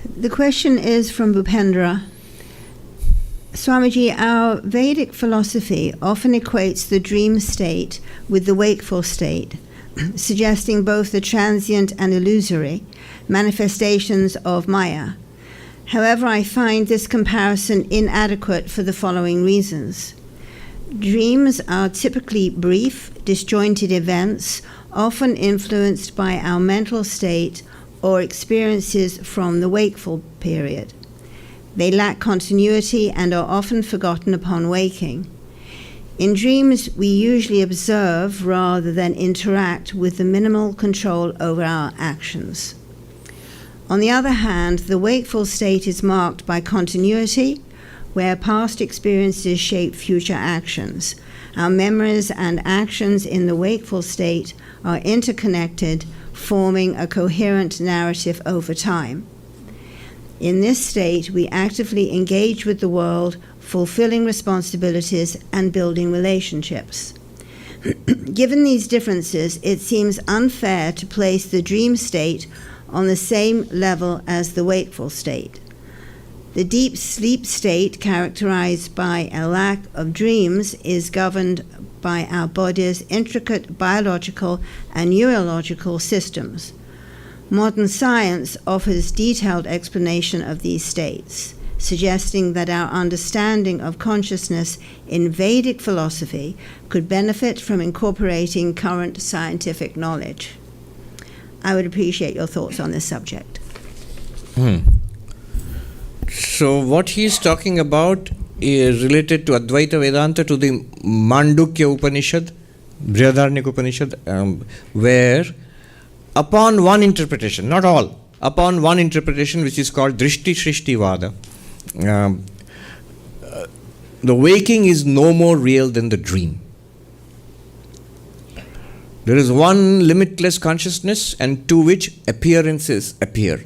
The question is from Bhupendra. Swamiji, our Vedic philosophy often equates the dream state with the wakeful state, suggesting both the transient and illusory manifestations of Maya. However, I find this comparison inadequate for the following reasons. Dreams are typically brief, disjointed events, often influenced by our mental state or experiences from the wakeful period. They lack continuity and are often forgotten upon waking. In dreams, we usually observe rather than interact with the minimal control over our actions. On the other hand, the wakeful state is marked by continuity, where past experiences shape future actions. Our memories and actions in the wakeful state are interconnected, forming a coherent narrative over time. In this state, we actively engage with the world, fulfilling responsibilities and building relationships. Given these differences, it seems unfair to place the dream state on the same level as the wakeful state. The deep sleep state, characterized by a lack of dreams, is governed by our body's intricate biological and neurological systems. Modern science offers detailed explanation of these states, suggesting that our understanding of consciousness in Vedic philosophy could benefit from incorporating current scientific knowledge. I would appreciate your thoughts on this subject. So what he is talking about is related to Advaita Vedanta, to the Mandukya Upanishad, Brihadaranyaka Upanishad, where upon one interpretation, not all, upon one interpretation which is called Drishti Shrishti Vada, the waking is no more real than the dream. There is one limitless consciousness and to which appearances appear.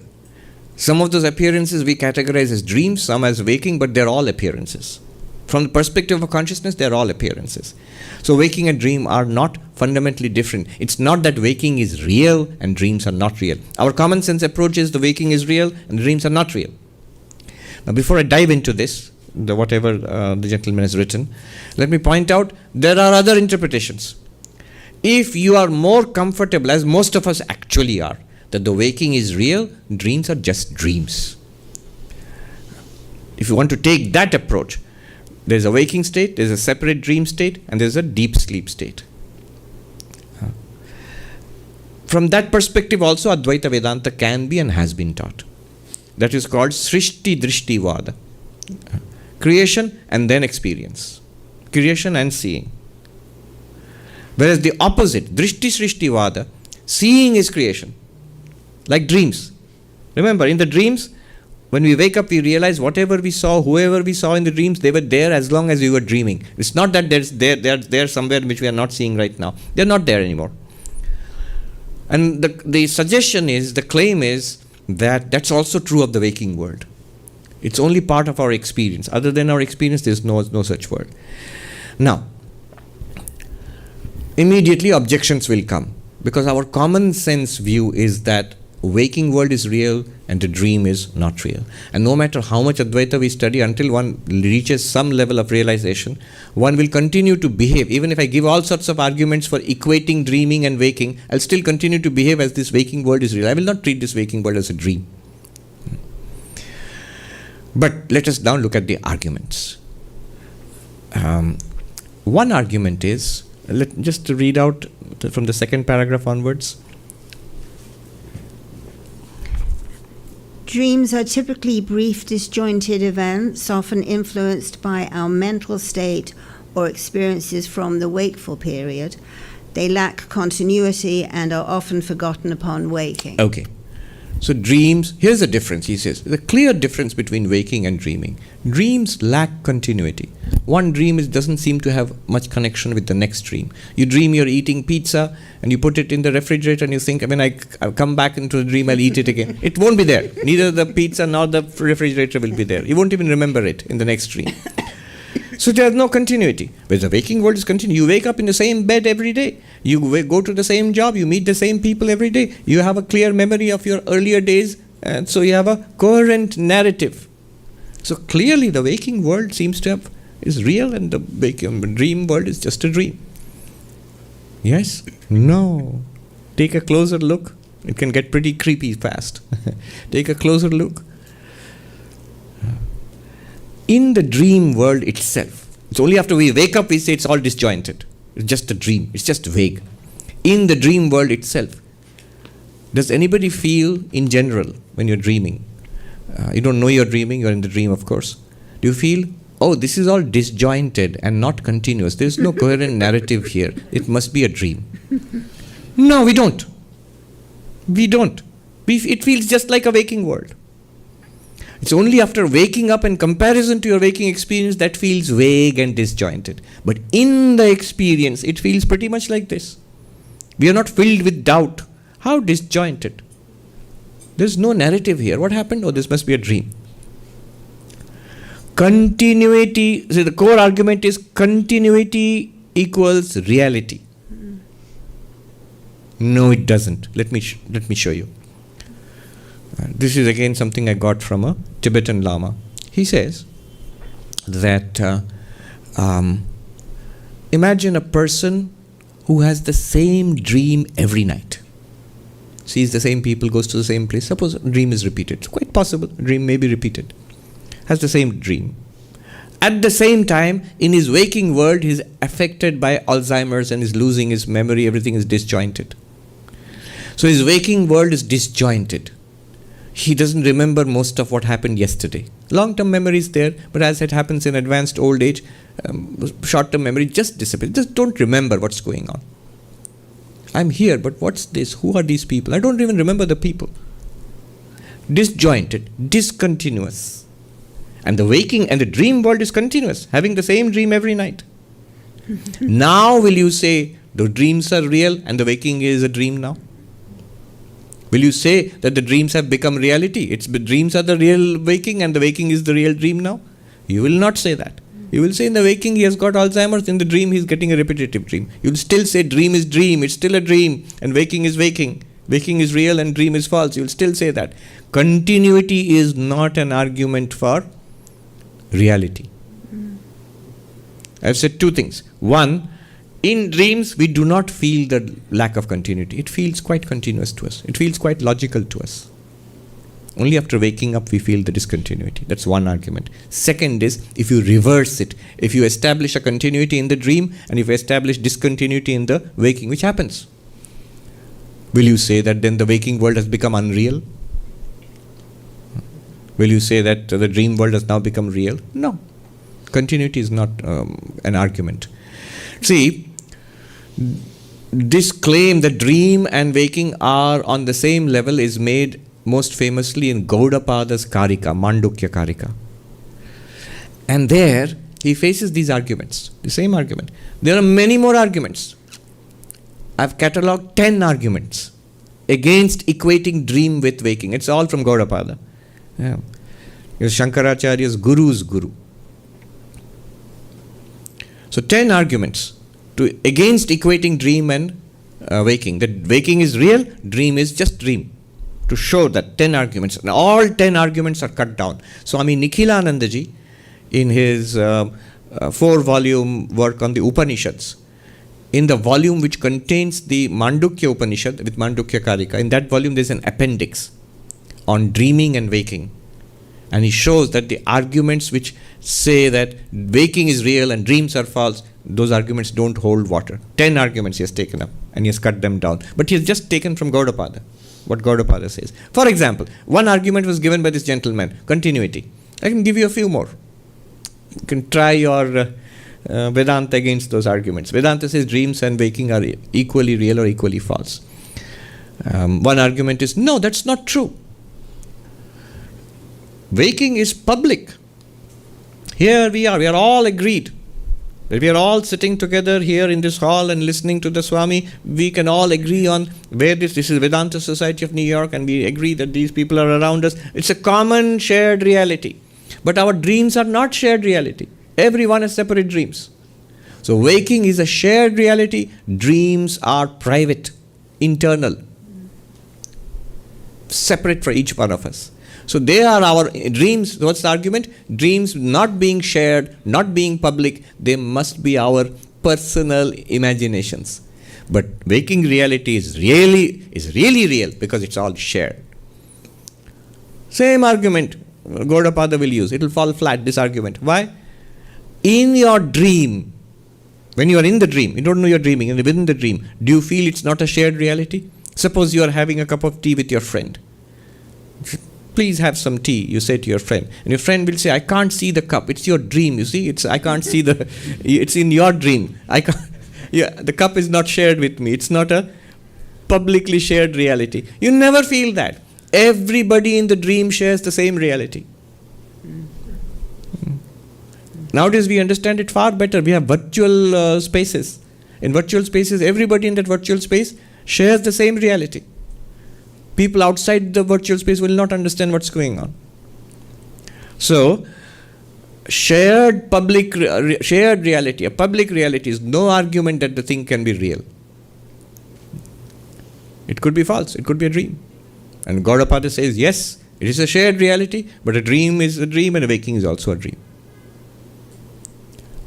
Some of those appearances we categorize as dreams, some as waking, but they're all appearances. From the perspective of consciousness, they're all appearances. So waking and dream are not fundamentally different. It's not that waking is real and dreams are not real. Our common sense approach is the waking is real and the dreams are not real. Now before I dive into this, whatever the gentleman has written, let me point out there are other interpretations. If you are more comfortable, as most of us actually are, that the waking is real, dreams are just dreams. If you want to take that approach, there's a waking state, there's a separate dream state, and there's a deep sleep state. From that perspective also, Advaita Vedanta can be and has been taught. That is called Srishti Drishti Vada. Creation and then experience. Creation and seeing. Whereas the opposite, Drishti Srishti Vada, seeing is creation. Like dreams. Remember, in the dreams, when we wake up, we realize whatever we saw, whoever we saw in the dreams, they were there as long as we were dreaming. It's not that they're there somewhere which we are not seeing right now. They're not there anymore. And the suggestion is, the claim is, that that's also true of the waking world. It's only part of our experience. Other than our experience, there's no such world. Now, immediately objections will come, because our common sense view is that waking world is real and the dream is not real. And no matter how much Advaita we study, until one reaches some level of realization, one will continue to behave. Even if I give all sorts of arguments for equating dreaming and waking, I'll still continue to behave as this waking world is real. I will not treat this waking world as a dream. But let us now look at the arguments. One argument is, just to read out from the second paragraph onwards. Dreams are typically brief, disjointed events, often influenced by our mental state or experiences from the wakeful period. They lack continuity and are often forgotten upon waking. Okay. So dreams, here's the difference, he says. There's a clear difference between waking and dreaming. Dreams lack continuity. One dream doesn't seem to have much connection with the next dream. You dream you're eating pizza and you put it in the refrigerator and you think, when I come back into the dream, I'll eat it again. It won't be there. Neither the pizza nor the refrigerator will be there. You won't even remember it in the next dream. So there's no continuity. Whereas the waking world is continuous. You wake up in the same bed every day. You go to the same job. You meet the same people every day. You have a clear memory of your earlier days And so you have a coherent narrative. So clearly the waking world seems to have is real and the dream world is just a dream. Yes? No. Take a closer look. It can get pretty creepy fast. Take a closer look. In the dream world itself, it's only after we wake up we say it's all disjointed. It's just a dream. It's just vague. In the dream world itself, does anybody feel in general when you're dreaming? You don't know you're dreaming, you're in the dream, of course. Do you feel, oh, this is all disjointed and not continuous? There's no coherent narrative here. It must be a dream. No, we don't. We don't. It feels just like a waking world. It's only after waking up in comparison to your waking experience that feels vague and disjointed. But in the experience, it feels pretty much like this. We are not filled with doubt. How disjointed? There's no narrative here. What happened? Oh, this must be a dream. Continuity. So the core argument is continuity equals reality. No, it doesn't. Let me show you. This is again something I got from a Tibetan Lama. He says that imagine a person who has the same dream every night. Sees the same people, goes to the same place. Suppose a dream is repeated. It's quite possible. A dream may be repeated. Has the same dream. At the same time, in his waking world, he's affected by Alzheimer's and is losing his memory. Everything is disjointed. So his waking world is disjointed. He doesn't remember most of what happened yesterday. Long-term memory is there, but as it happens in advanced old age, short-term memory just disappears. Just don't remember what's going on. I'm here, but what's this? Who are these people? I don't even remember the people. Disjointed, discontinuous. And the waking and the dream world is continuous, having the same dream every night. Now will you say the dreams are real and the waking is a dream now? Will you say that the dreams have become reality? The dreams are the real waking and the waking is the real dream now? You will not say that. You will say in the waking he has got Alzheimer's, in the dream he is getting a repetitive dream. You will still say dream is dream, it's still a dream, and waking is waking. Waking is real and dream is false. You will still say that. Continuity is not an argument for reality. I have said two things. One, in dreams we do not feel the lack of continuity. It feels quite continuous to us. It feels quite logical to us. Only after waking up we feel the discontinuity. That's one argument. Second is, if you reverse it, if you establish a continuity in the dream and if you establish discontinuity in the waking, which happens, will you say that then the waking world has become unreal? Will you say that the dream world has now become real? No. Continuity is not an argument. See, this claim that dream and waking are on the same level is made most famously in Gaudapada's Karika, Mandukya Karika. And there he faces these arguments, the same argument. There are many more arguments. I've catalogued 10 arguments against equating dream with waking. It's all from Gaudapada. Yeah. It's Shankaracharya's guru's guru. So 10 arguments against equating dream and waking. That waking is real, dream is just dream. To show that 10 arguments, and all 10 arguments are cut down. Swami Nikhilanandaji, in his 4-volume work on the Upanishads, in the volume which contains the Mandukya Upanishad with Mandukya Karika, in that volume there's an appendix on dreaming and waking. And he shows that the arguments which say that waking is real and dreams are false, those arguments don't hold water. 10 arguments he has taken up and he has cut them down. But he has just taken from Gaudapada what Gaudapada says. For example, one argument was given by this gentleman, continuity. I can give you a few more. You can try your Vedanta against those arguments. Vedanta says dreams and waking are equally real or equally false. One argument is, no, that's not true. Waking is public. Here we are all agreed. That we are all sitting together here in this hall and listening to the Swami. We can all agree on where this is Vedanta Society of New York, and we agree that these people are around us. It's a common shared reality. But our dreams are not shared reality. Everyone has separate dreams. So waking is a shared reality. Dreams are private, internal. separate for each one of us. So they are our dreams. What's the argument? Dreams not being shared, not being public, they must be our personal imaginations. But waking reality is really real because it's all shared. Same argument Gaudapada will use. It will fall flat, this argument. Why? In your dream, when you are in the dream, you don't know you're dreaming, and within the dream, do you feel it's not a shared reality? Suppose you are having a cup of tea with your friend. Please have some tea, you say to your friend. And your friend will say, I can't see the cup. It's your dream, you see. I can't see it's in your dream. The cup is not shared with me. It's not a publicly shared reality. You never feel that. Everybody in the dream shares the same reality. Nowadays we understand it far better. We have virtual spaces. In virtual spaces, everybody in that virtual space shares the same reality. People outside the virtual space will not understand what's going on. So, shared reality, a public reality is no argument that the thing can be real. It could be false, it could be a dream. And Gaudapada says, yes, it is a shared reality, but a dream is a dream and a waking is also a dream.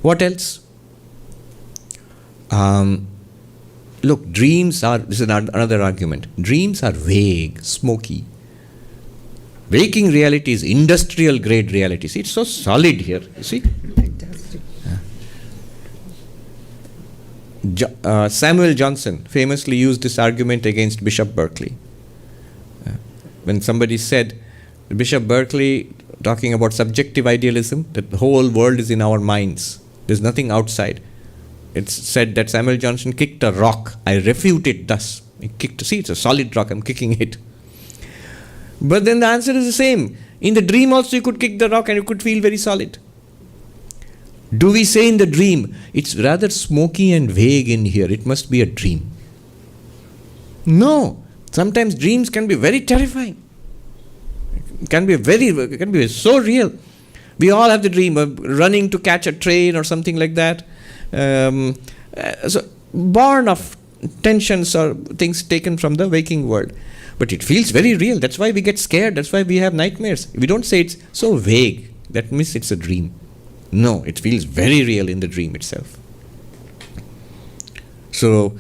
What else? Look, dreams are, this is another argument. Dreams are vague, smoky. Waking reality is industrial grade reality. See, it's so solid here, you see. Fantastic. Samuel Johnson famously used this argument against Bishop Berkeley. When somebody said, Bishop Berkeley, talking about subjective idealism, that the whole world is in our minds. There's nothing outside. It's said that Samuel Johnson kicked a rock. I refute it thus. He kicked, see, it's a solid rock, I'm kicking it. But then the answer is the same. In the dream also you could kick the rock and you could feel very solid. Do we say in the dream, it's rather smoky and vague in here, it must be a dream? No. Sometimes dreams can be very terrifying. It can be so real. We all have the dream of running to catch a train or something like that. So born of tensions or things taken from the waking world. But it feels very real. That's why we get scared. That's why we have nightmares. We don't say it's so vague. That means it's a dream. No, it feels very real in the dream itself. So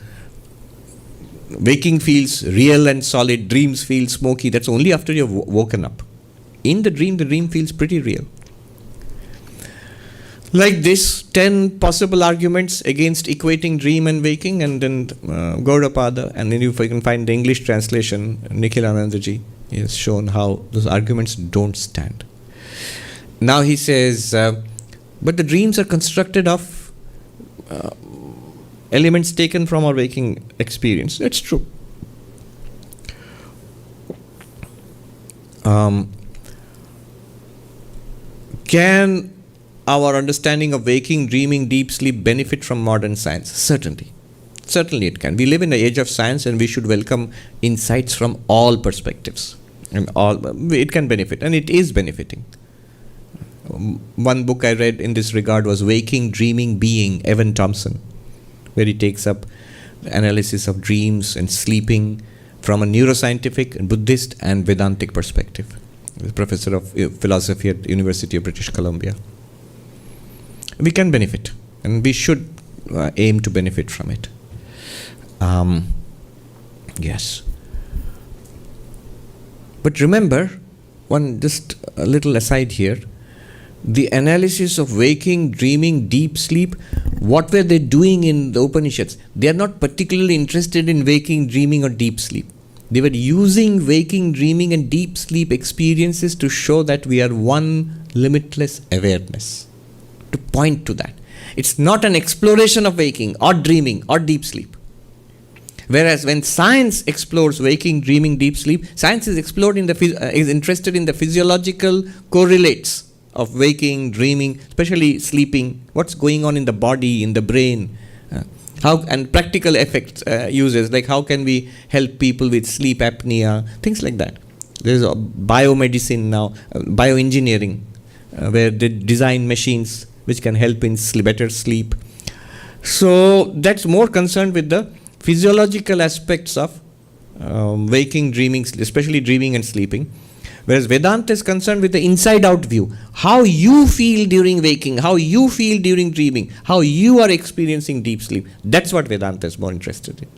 waking feels real and solid. Dreams feel smoky. That's only after you've woken up. In the dream feels pretty real. Like this, 10 possible arguments against equating dream and waking, and then Gaudapada, and then if you can find the English translation, Nikhilanandaji has shown how those arguments don't stand. Now he says, but the dreams are constructed of elements taken from our waking experience. That's true. Can our understanding of waking, dreaming, deep sleep benefit from modern science? Certainly. Certainly it can. We live in the age of science and we should welcome insights from all perspectives. And it can benefit, and it is benefiting. One book I read in this regard was Waking, Dreaming, Being, Evan Thompson, where he takes up the analysis of dreams and sleeping from a neuroscientific, Buddhist and Vedantic perspective. He's a professor of philosophy at University of British Columbia. We can benefit, and we should aim to benefit from it. Yes. But remember, just a little aside here, the analysis of waking, dreaming, deep sleep, what were they doing in the Upanishads? They are not particularly interested in waking, dreaming, or deep sleep. They were using waking, dreaming, and deep sleep experiences to show that we are one limitless awareness. To point to that. It's not an exploration of waking or dreaming or deep sleep. Whereas when science explores waking, dreaming, deep sleep, science is is interested in the physiological correlates of waking, dreaming, especially sleeping, what's going on in the body, in the brain, and practical effects uses, like how can we help people with sleep apnea, things like that. There's a biomedicine now, bioengineering, where they design machines which can help in better sleep. So that's more concerned with the physiological aspects of waking, dreaming, especially dreaming and sleeping. Whereas Vedanta is concerned with the inside-out view. How you feel during waking, how you feel during dreaming, how you are experiencing deep sleep. That's what Vedanta is more interested in.